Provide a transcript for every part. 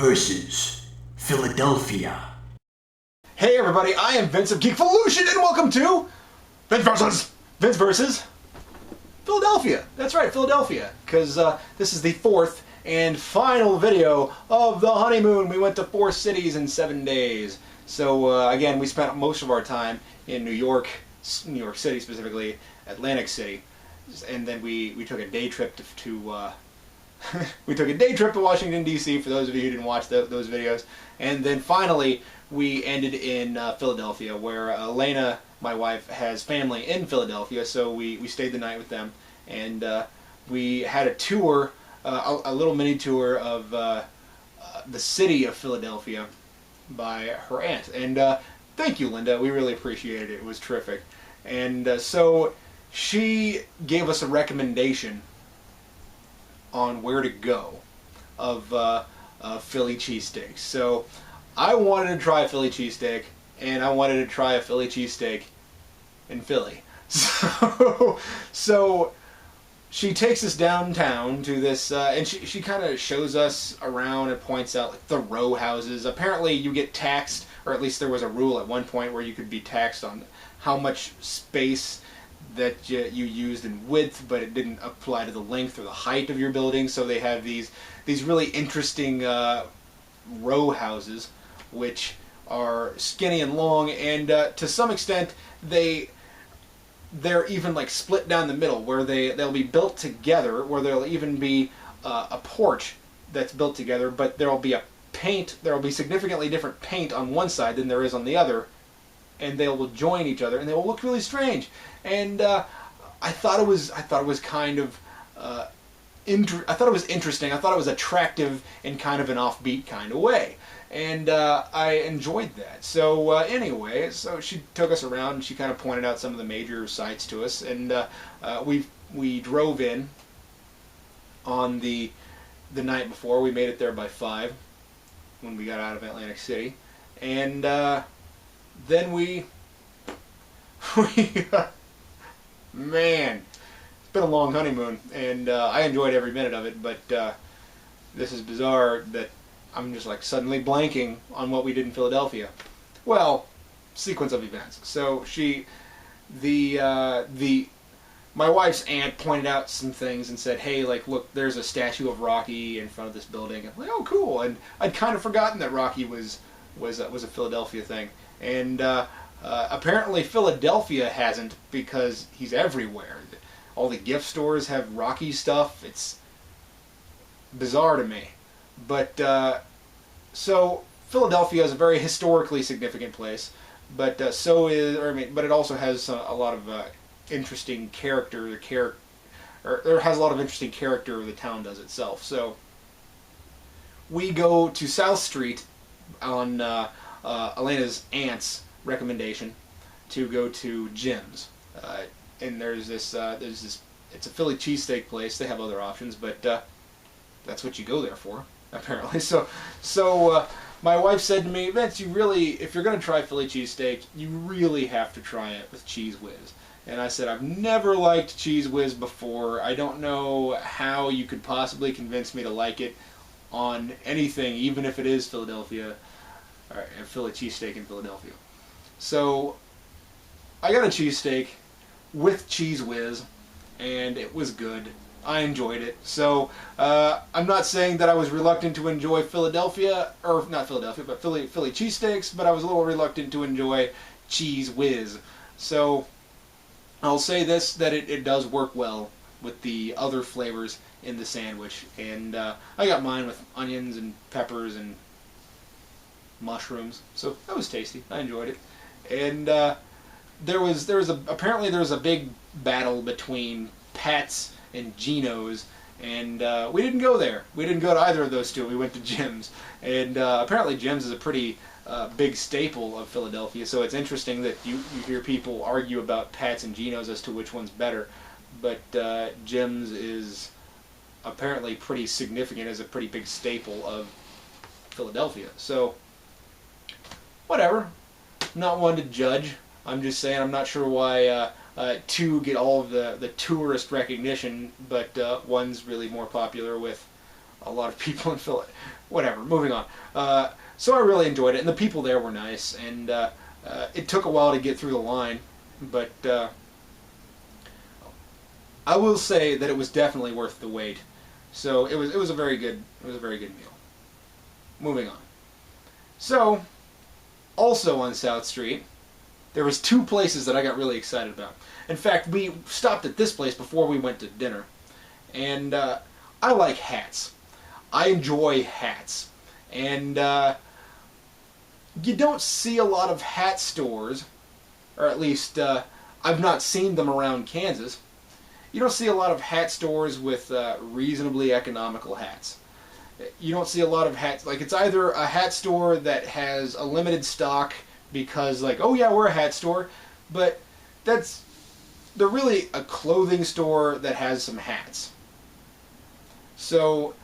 versus Philadelphia. Hey everybody, I am Vince of Geekvolution, and welcome to Vince versus Philadelphia. That's right, Philadelphia, because this is the fourth and final video of the honeymoon. We went to 4 cities in 7 days. So again, we spent most of our time in New York City, specifically Atlantic City, and then we took a day trip to we took a day trip to Washington, D.C., for those of you who didn't watch those videos. And then finally, we ended in Philadelphia, where Elena, my wife, has family in Philadelphia, so we stayed the night with them. And we had a tour, a little mini tour of the city of Philadelphia by her aunt. And thank you, Linda. We really appreciated it. It was terrific. And so she gave us a recommendation on where to go of Philly cheesesteaks. So I wanted to try a Philly cheesesteak, and I wanted to try a Philly cheesesteak in Philly. So she takes us downtown to this, and she kind of shows us around and points out like the row houses. Apparently you get taxed, or at least there was a rule at one point where you could be taxed on how much space that you used in width, but it didn't apply to the length or the height of your building. So they have these really interesting row houses, which are skinny and long, and to some extent they're even like split down the middle, where they'll be built together, where there'll even be a porch that's built together, but there'll be significantly different paint on one side than there is on the other, and they will join each other, and they will look really strange. And I thought it was kind of I thought it was interesting. I thought it was attractive in kind of an offbeat kind of way, and I enjoyed that. So anyway, so she took us around, and she kind of pointed out some of the major sites to us, and we drove in on the night before. We made it there by 5 when we got out of Atlantic City, and then we man, it's been a long honeymoon, and I enjoyed every minute of it, but this is bizarre that I'm just like suddenly blanking on what we did in Philadelphia. Well, sequence of events. So my wife's aunt pointed out some things and said, hey, like, look, there's a statue of Rocky in front of this building. I'm like, oh, cool. And I'd kind of forgotten that Rocky was a Philadelphia thing. And apparently Philadelphia hasn't, because he's everywhere. All the gift stores have Rocky stuff. It's bizarre to me. But so Philadelphia is a very historically significant place, but but it also has a lot of interesting character. There has a lot of interesting character. The town does itself. So we go to South Street on Elena's aunt's recommendation to go to Jim's, and there's this it's a Philly cheesesteak place. They have other options, but that's what you go there for, apparently. So my wife said to me, Vince, if you're going to try Philly cheesesteak, you really have to try it with Cheese Whiz. And I said, I've never liked Cheese Whiz before. I don't know how you could possibly convince me to like it on anything, even if it is Philadelphia, or a Philly cheesesteak in Philadelphia. So I got a cheesesteak with Cheese Whiz, and it was good. I enjoyed it. So I'm not saying that I was reluctant to enjoy Philadelphia, or not Philadelphia, but Philly cheesesteaks, but I was a little reluctant to enjoy Cheese Whiz. So I'll say this, that it does work well with the other flavors in the sandwich. And I got mine with onions and peppers and mushrooms, so that was tasty. I enjoyed it. And apparently there was a big battle between Pat's and Gino's, and we didn't go there. We didn't go to either of those two. We went to Jim's, and apparently Jim's is a pretty big staple of Philadelphia. So it's interesting that you hear people argue about Pat's and Gino's as to which one's better, but Jim's is apparently pretty significant as a pretty big staple of Philadelphia. So whatever. I'm not one to judge. I'm just saying I'm not sure why two get all of the tourist recognition, but one's really more popular with a lot of people in Philly. Whatever. Moving on. So I really enjoyed it, and the people there were nice, and it took a while to get through the line, but I will say that it was definitely worth the wait. So it was a very good meal. Moving on. So also on South Street, there was two places that I got really excited about. In fact, we stopped at this place before we went to dinner, and I like hats. I enjoy hats, and you don't see a lot of hat stores, or at least I've not seen them around Kansas. You don't see a lot of hat stores with reasonably economical hats. You don't see a lot of hats, like it's either a hat store that has a limited stock because like, oh yeah, we're a hat store, but they're really a clothing store that has some hats. So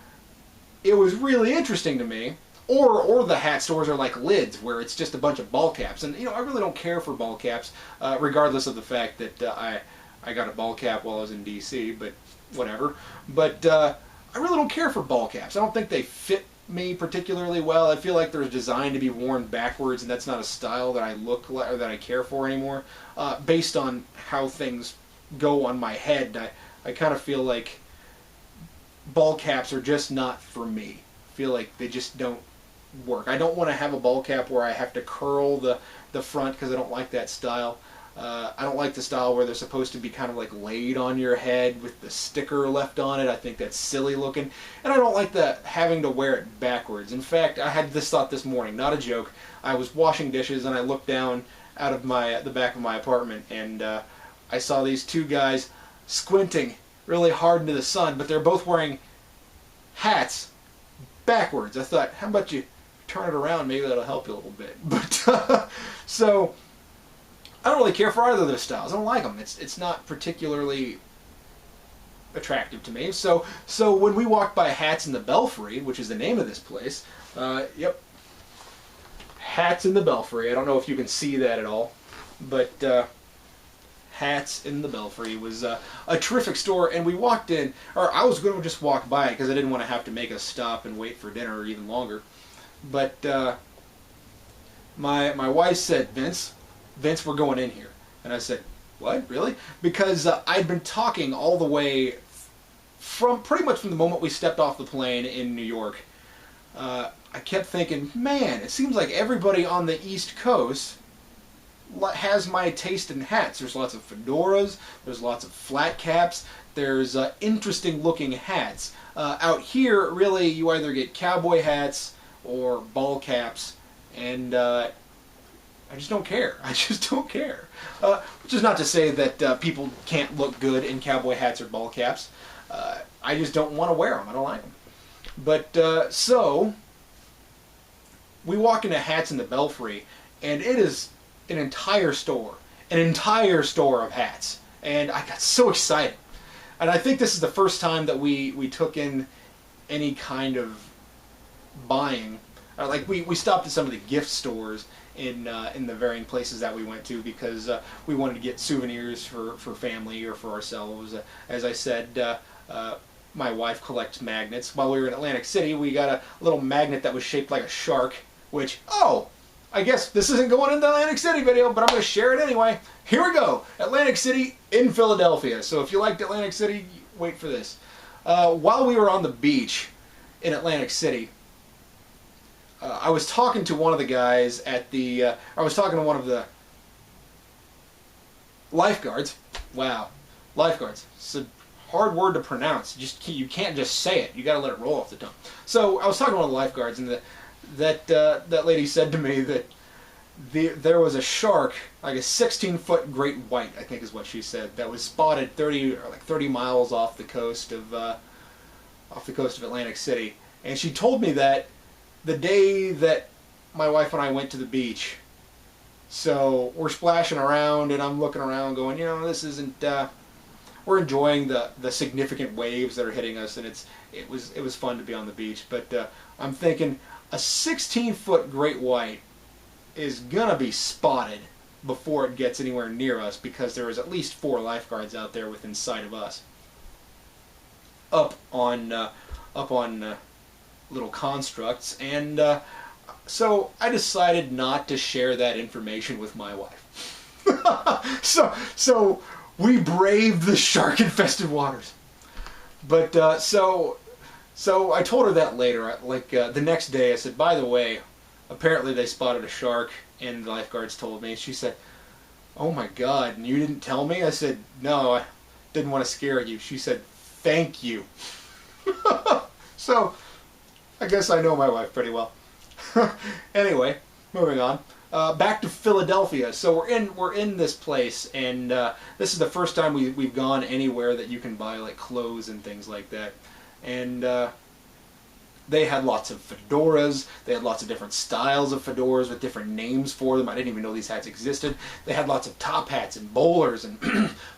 it was really interesting to me. Or the hat stores are like lids, where it's just a bunch of ball caps. And, I really don't care for ball caps, regardless of the fact that I got a ball cap while I was in D.C., but whatever. But I really don't care for ball caps. I don't think they fit me particularly well. I feel like they're designed to be worn backwards, and that's not a style that I look like or that I care for anymore. Based on how things go on my head, I kind of feel like ball caps are just not for me. I feel like they just don't work. I don't want to have a ball cap where I have to curl the front because I don't like that style. I don't like the style where they're supposed to be kind of like laid on your head with the sticker left on it. I think that's silly looking. And I don't like having to wear it backwards. In fact, I had this thought this morning, not a joke. I was washing dishes and I looked down out of the back of my apartment, and I saw these two guys squinting really hard into the sun, but they're both wearing hats backwards. I thought, how about you turn it around? Maybe that'll help you a little bit. But so I don't really care for either of those styles. I don't like them. It's not particularly attractive to me. So when we walked by Hats in the Belfry, which is the name of this place, yep, Hats in the Belfry. I don't know if you can see that at all, but Hats in the Belfry was a terrific store, and we walked in, or I was going to just walk by it because I didn't want to have to make a stop and wait for dinner even longer. But my wife said, Vince, we're going in here. And I said, what, really? Because I'd been talking all the way from pretty much from the moment we stepped off the plane in New York. I kept thinking, man, it seems like everybody on the East Coast has my taste in hats. There's lots of fedoras, there's lots of flat caps, there's interesting looking hats. Out here, really, you either get cowboy hats or ball caps, and I just don't care. I just don't care. Which is not to say that people can't look good in cowboy hats or ball caps. I just don't want to wear them. I don't like them. But so we walk into Hats in the Belfry, and it is an entire store of hats. And I got so excited. And I think this is the first time that we took in any kind of buying. Like we stopped at some of the gift stores in the varying places that we went to because we wanted to get souvenirs for family or for ourselves. As I said, my wife collects magnets. While we were in Atlantic City, we got a little magnet that was shaped like a shark, which, I guess this isn't going in the Atlantic City video, but I'm going to share it anyway. Here we go. Atlantic City in Philadelphia. So if you liked Atlantic City, wait for this. While we were on the beach in Atlantic City, I was talking to one of the guys at the, I was talking to one of the lifeguards. Wow. Lifeguards. It's a hard word to pronounce. You can't just say it. You got to let it roll off the tongue. So I was talking to one of the lifeguards, and that lady said to me that there was a shark, like a 16-foot great white, I think is what she said, that was spotted 30 miles off the coast of Atlantic City. And she told me that the day that my wife and I went to the beach. So we're splashing around, and I'm looking around going, this isn't, we're enjoying the significant waves that are hitting us, and it was fun to be on the beach. But I'm thinking a 16-foot great white is going to be spotted before it gets anywhere near us, because there is at least 4 lifeguards out there within sight of us. Up on little constructs, and so I decided not to share that information with my wife. So we braved the shark-infested waters. But so I told her that later. Like the next day, I said, by the way, apparently they spotted a shark, and the lifeguards told me. She said, "Oh my God, and you didn't tell me?" I said, "No, I didn't want to scare you." She said, "Thank you." So I guess I know my wife pretty well. Anyway, moving on. Back to Philadelphia. So we're in this place, and this is the first time we've gone anywhere that you can buy like clothes and things like that. And they had lots of fedoras. They had lots of different styles of fedoras with different names for them. I didn't even know these hats existed. They had lots of top hats and bowlers and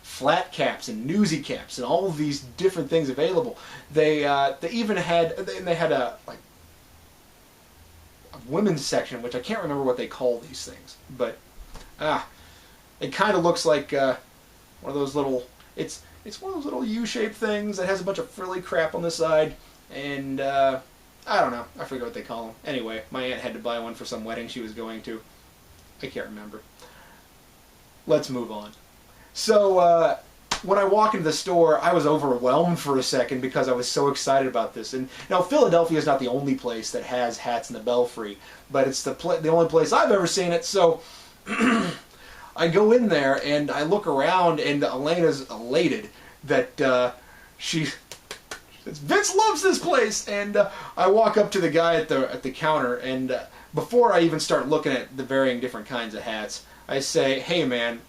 flat caps and newsy caps and all of these different things available. They even had a women's section, which I can't remember what they call these things, but it kind of looks like one of those little, it's one of those little U-shaped things that has a bunch of frilly crap on the side, and I don't know, I forget what they call them. Anyway, my aunt had to buy one for some wedding she was going to. I can't remember. Let's move on. So when I walk into the store, I was overwhelmed for a second because I was so excited about this. And now Philadelphia is not the only place that has hats in the Belfry, but it's the only place I've ever seen it. So I go in there and I look around, and Elena's elated that she says, "Vince loves this place." And I walk up to the guy at the counter, and before I even start looking at the varying different kinds of hats, I say, "Hey man,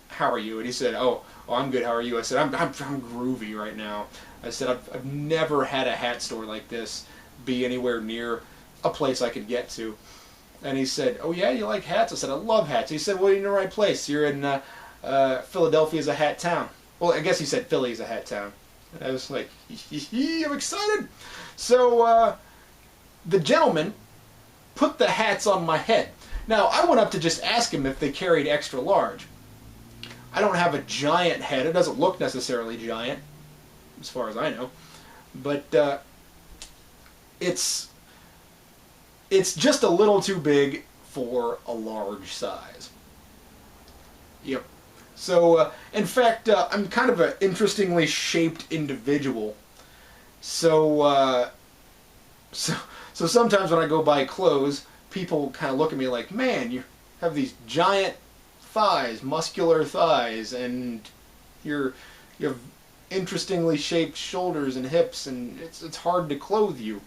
how are you?" And he said, "Oh, I'm good. How are you?" I said, I'm groovy right now. I said, I've never had a hat store like this be anywhere near a place I could get to. And he said, "Oh yeah, you like hats?" I said, "I love hats." He said, "Well, you're in the right place. You're in Philadelphia's a hat town." Well, I guess he said Philly's a hat town. And I was like, I'm excited. So the gentleman put the hats on my head. Now, I went up to just ask him if they carried extra large. I don't have a giant head. It doesn't look necessarily giant, as far as I know. But it's just a little too big for a large size. Yep. So, in fact, I'm kind of an interestingly shaped individual. So sometimes when I go buy clothes, people kind of look at me like, "Man, you have these giant thighs, muscular thighs, and you have interestingly shaped shoulders and hips, and it's hard to clothe you."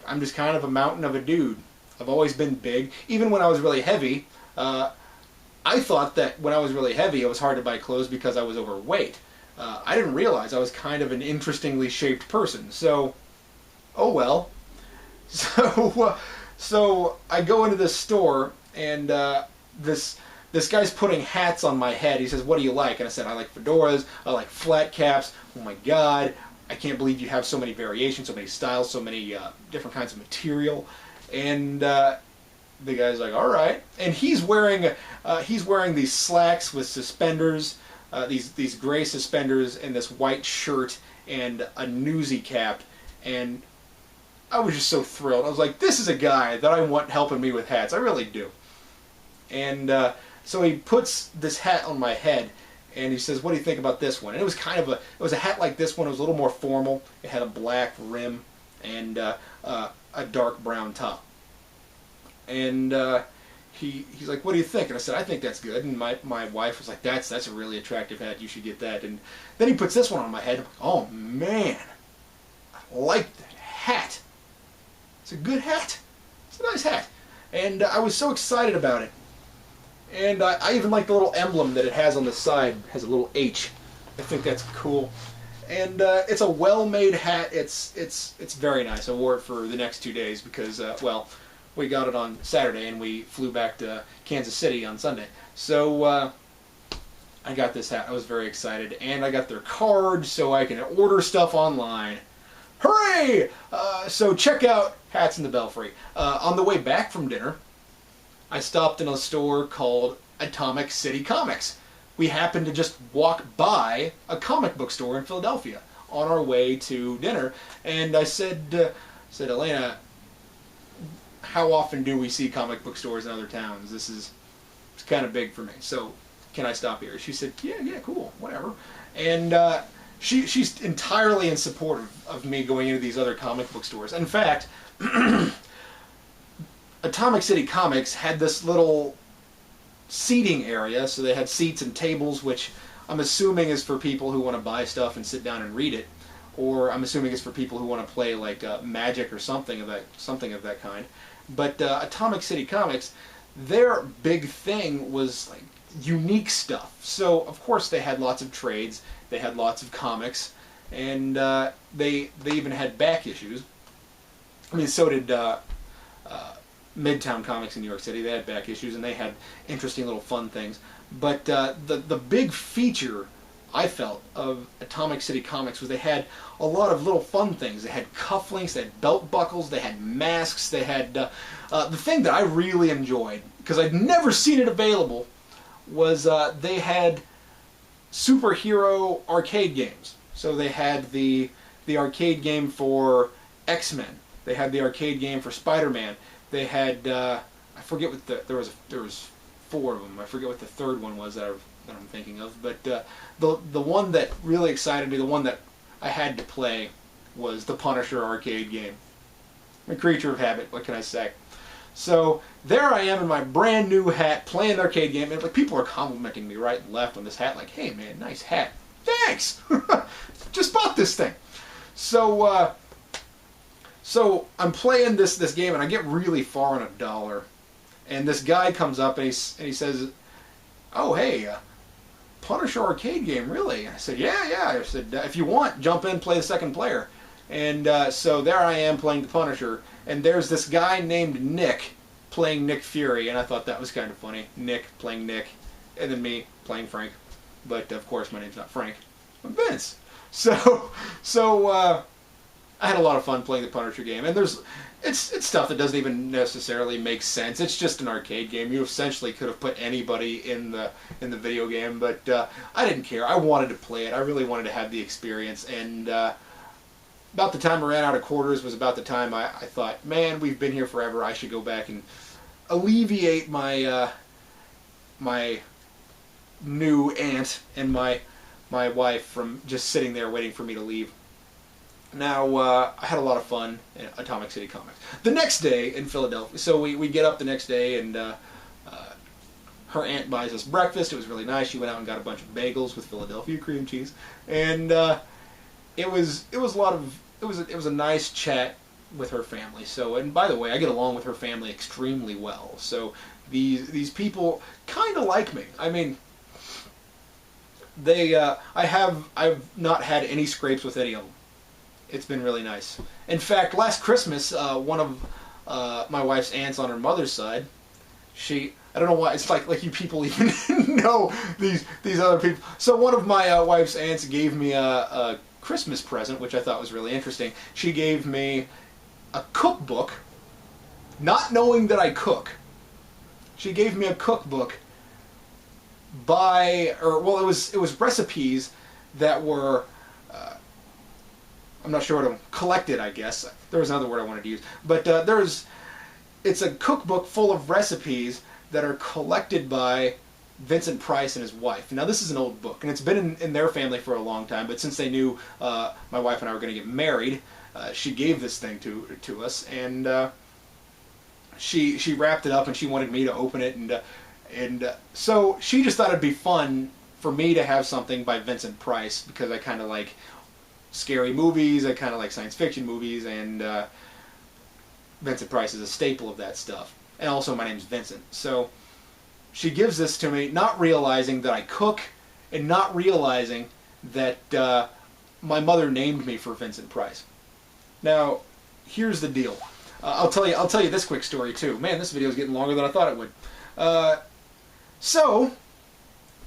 I'm just kind of a mountain of a dude. I've always been big. Even when I was really heavy, I thought that when I was really heavy, it was hard to buy clothes because I was overweight. I didn't realize I was kind of an interestingly shaped person. So, oh well. So I go into this store, and this guy's putting hats on my head. He says, "What do you like?" And I said, "I like fedoras, I like flat caps. Oh my God, I can't believe you have so many variations, so many styles, so many different kinds of material." And the guy's like, "All right." And he's wearing these slacks with suspenders, these gray suspenders, and this white shirt and a newsy cap. And I was just so thrilled. I was like, this is a guy that I want helping me with hats. I really do. And so he puts this hat on my head, and he says, "What do you think about this one?" And it was a hat like this one. It was a little more formal. It had a black rim and a dark brown top. And he's like, "What do you think?" And I said, "I think that's good." And my wife was like, that's a really attractive hat. You should get that." And then he puts this one on my head. I'm like, "Oh man, I like that hat. It's a good hat. It's a nice hat." And I was so excited about it. And I even like the little emblem that it has on the side. It has a little H. I think that's cool. And it's a well-made hat. It's very nice. I wore it for the next 2 days because, well, we got it on Saturday and we flew back to Kansas City on Sunday. So I got this hat. I was very excited. And I got their card so I can order stuff online. Hooray! So check out Hats in the Belfry. On the way back from dinner, I stopped in a store called Atomic City Comics. We happened to just walk by a comic book store in Philadelphia. on our way to dinner, and I said, Elena, how often do we see comic book stores in other towns? It's kind of big for me, so can I stop here? She said, yeah, cool, whatever. And she's entirely in support of me going into these other comic book stores. In fact, Atomic City Comics had this little seating area, so they had seats and tables, which I'm assuming is for people who want to buy stuff and sit down and read it, or I'm assuming it's for people who want to play like Magic or something of that kind. But Atomic City Comics, their big thing was like unique stuff. So of course they had lots of trades, they had lots of comics, and they even had back issues. I mean, so did Midtown Comics in New York City. They had back issues, and they had interesting little fun things. But the big feature, I felt, of Atomic City Comics was they had a lot of little fun things. They had cufflinks, they had belt buckles, they had masks, they had... the thing that I really enjoyed, because I'd never seen it available, was they had superhero arcade games. So they had the arcade game for X-Men. They had the arcade game for Spider-Man. They had I forget what there was 4 of them. I forget what the third one was that I'm thinking of. But the one that really excited me, the one that I had to play, was the Punisher arcade game. I'm a creature of habit. What can I say? So there I am in my brand new hat playing the arcade game, and like people are complimenting me right and left on this hat, like, "Hey man, nice hat. Thanks. Just bought this thing." So I'm playing this game, and I get really far on $1, and this guy comes up and he says, "Oh hey, Punisher arcade game, really?" And I said, "Yeah." I said, "If you want, jump in, play the second player." And so there I am playing the Punisher, and there's this guy named Nick playing Nick Fury, and I thought that was kind of funny. Nick playing Nick, and then me playing Frank. But of course, my name's not Frank. I'm Vince. So I had a lot of fun playing the Punisher game, and it's stuff that doesn't even necessarily make sense. It's just an arcade game. You essentially could have put anybody in the video game, but I didn't care. I wanted to play it. I really wanted to have the experience, and about the time I ran out of quarters was about the time I thought, man, we've been here forever. I should go back and alleviate my my new aunt and my wife from just sitting there waiting for me to leave. Now, I had a lot of fun at Atomic City Comics. The next day in Philadelphia, so we get up the next day, and her aunt buys us breakfast. It was really nice. She went out and got a bunch of bagels with Philadelphia cream cheese, and it was a nice chat with her family. So, and by the way, I get along with her family extremely well. So these people kind of like me. I mean, I've not had any scrapes with any of them. It's been really nice. In fact, last Christmas, one of my wife's aunts on her mother's side, I don't know why, it's like you people even know these other people. So one of my wife's aunts gave me a Christmas present, which I thought was really interesting. She gave me a cookbook, not knowing that I cook. She gave me a cookbook it was recipes that were, I'm not sure what I'm collected, I guess. There was another word I wanted to use. But it's a cookbook full of recipes that are collected by Vincent Price and his wife. Now, this is an old book, and it's been in their family for a long time, but since they knew my wife and I were going to get married, she gave this thing to us, and she wrapped it up, and she wanted me to open it, and so she just thought it'd be fun for me to have something by Vincent Price, because I kind of like scary movies, I kind of like science fiction movies, and Vincent Price is a staple of that stuff. And also my name's Vincent. So she gives this to me, not realizing that I cook, and not realizing that my mother named me for Vincent Price. Now, here's the deal. I'll tell you this quick story too. Man, this video is getting longer than I thought it would. So,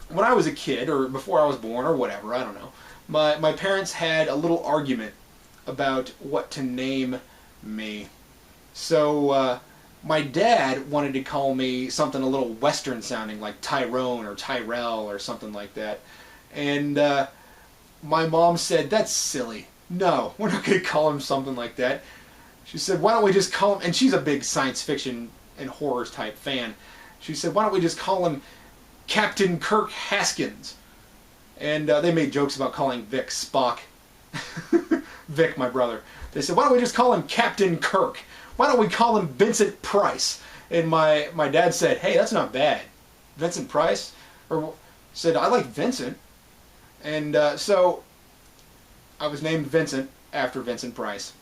when I was a kid, or before I was born, or whatever, I don't know, my parents had a little argument about what to name me. So, my dad wanted to call me something a little Western sounding, like Tyrone or Tyrell or something like that. And my mom said, that's silly. No, we're not going to call him something like that. She said, why don't we just call him, and she's a big science fiction and horror type fan. She said, why don't we just call him Captain Kirk Haskins? And they made jokes about calling Vic Spock. Vic, my brother. They said, why don't we just call him Captain Kirk? Why don't we call him Vincent Price? And my dad said, hey, that's not bad. Vincent Price? Or said, I like Vincent. And so I was named Vincent after Vincent Price.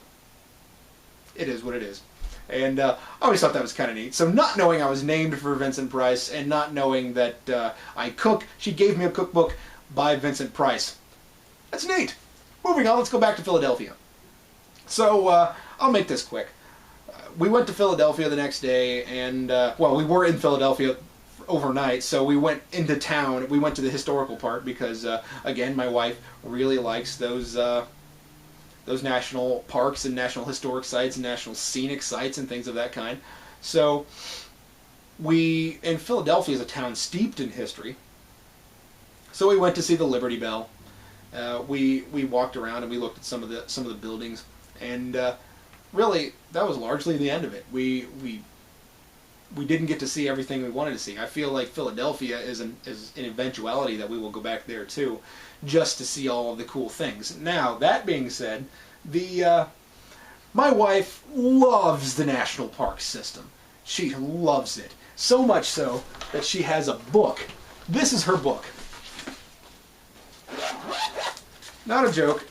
It is what it is. And I always thought that was kind of neat. So not knowing I was named for Vincent Price and not knowing that I cook, she gave me a cookbook by Vincent Price. That's neat. Moving on, let's go back to Philadelphia. So I'll make this quick. We went to Philadelphia the next day, and well, we were in Philadelphia overnight, so we went into town. We went to the historical part because, again, my wife really likes those national parks and national historic sites and national scenic sites and things of that kind. So and Philadelphia is a town steeped in history. So we went to see the Liberty Bell. We walked around and we looked at some of the buildings, and really that was largely the end of it. We didn't get to see everything we wanted to see. I feel like Philadelphia is an eventuality that we will go back there too, just to see all of the cool things. Now, that being said, my wife loves the national park system. She loves it. So much so that she has a book. This is her book. Not a joke.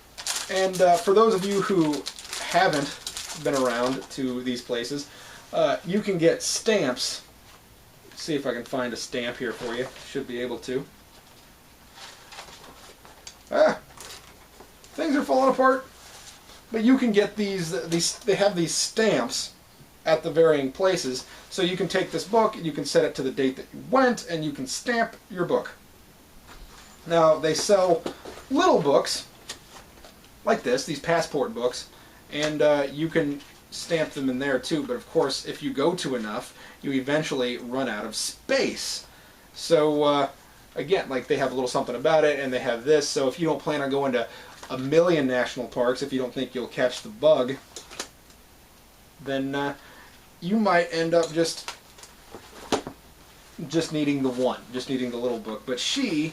And for those of you who haven't been around to these places, you can get stamps. Let's see if I can find a stamp here for you. Should be able to. Things are falling apart. But you can get these. They have these stamps at the varying places, so you can take this book and you can set it to the date that you went, and you can stamp your book. Now they sell little books like this, these passport books, and you can stamp them in there too. But of course, if you go to enough, you eventually run out of space. So again, like, they have a little something about it, and they have this. So if you don't plan on going to 1,000,000 national parks, if you don't think you'll catch the bug, then you might end up just needing the one, just needing the little book. But she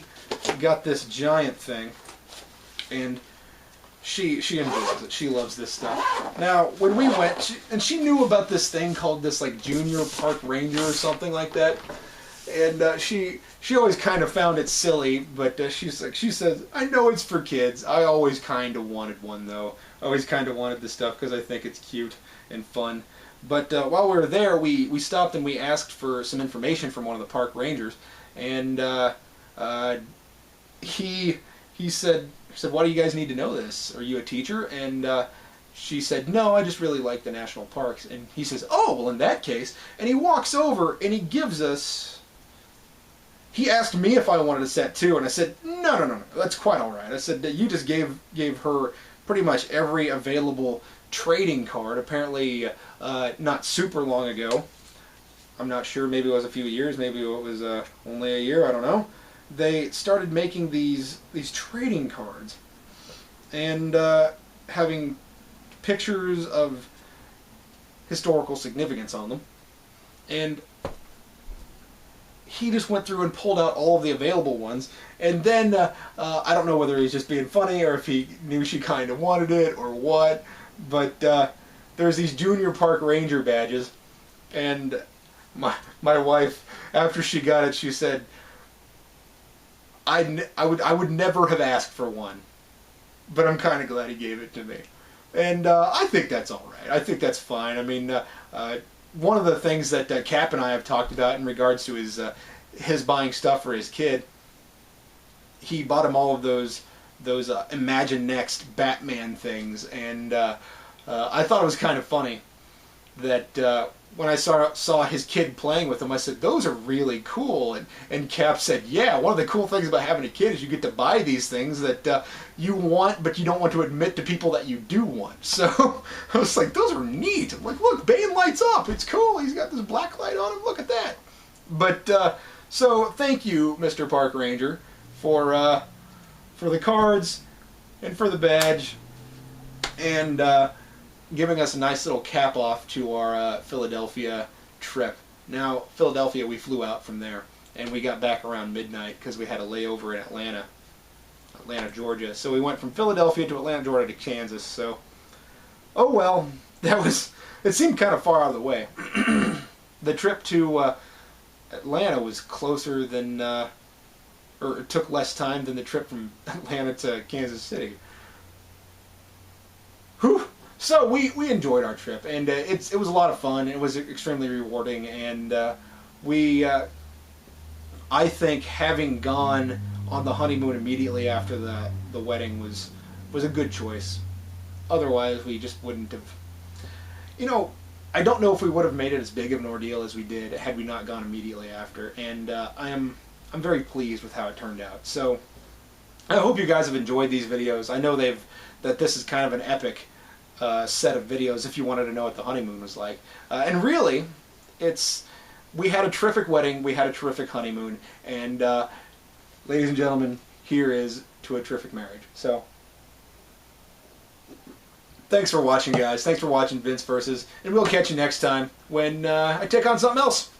got this giant thing, and she enjoys it. She loves this stuff. Now, when we went, she knew about this thing called this, like, junior park ranger or something like that. And she always kind of found it silly, but she says, I know it's for kids. I always kind of wanted one, though. I always kind of wanted this stuff because I think it's cute and fun. But while we were there, we stopped and we asked for some information from one of the park rangers, and he said, why do you guys need to know this? Are you a teacher? And she said, no, I just really like the national parks. And he says, oh, well, in that case, and he walks over and he gives us. He asked me if I wanted a set too, and I said, no, that's quite all right. I said, you just gave her pretty much every available trading card, apparently not super long ago. I'm not sure, maybe it was a few years, maybe it was only a year, I don't know. They started making these trading cards and having pictures of historical significance on them. And he just went through and pulled out all of the available ones, and then I don't know whether he's just being funny or if he knew she kind of wanted it or what, but there's these junior park ranger badges, and my wife, after she got it, she said, I would never have asked for one, but I'm kind of glad he gave it to me. And I think that's all right. I think that's fine. I mean, one of the things that Cap and I have talked about in regards to his buying stuff for his kid, he bought him all of those Imagine Next Batman things, and I thought it was kind of funny that when I saw his kid playing with them, I said, those are really cool. And Cap said, yeah, one of the cool things about having a kid is you get to buy these things that you want, but you don't want to admit to people that you do want. So I was like, those are neat. I'm like, look, Bane lights up. It's cool. He's got this black light on him. Look at that. But so thank you, Mr. Park Ranger, for the cards, and for the badge, and giving us a nice little cap off to our Philadelphia trip. Now, Philadelphia, we flew out from there, and we got back around midnight because we had a layover in Atlanta, Georgia. So we went from Philadelphia to Atlanta, Georgia to Kansas. So, oh well, it seemed kind of far out of the way. The trip to Atlanta was closer than, or it took less time than the trip from Atlanta to Kansas City. Whew. So we enjoyed our trip, and it was a lot of fun. It was extremely rewarding, and I think having gone on the honeymoon immediately after the wedding was a good choice. Otherwise, we just wouldn't have. You know, I don't know if we would have made it as big of an ordeal as we did had we not gone immediately after. And I'm very pleased with how it turned out. So I hope you guys have enjoyed these videos. I know that this is kind of an epic set of videos if you wanted to know what the honeymoon was like. And really, we had a terrific wedding, we had a terrific honeymoon, and ladies and gentlemen, here is to a terrific marriage. So, thanks for watching, guys. Thanks for watching Vince Versus, and we'll catch you next time when I take on something else.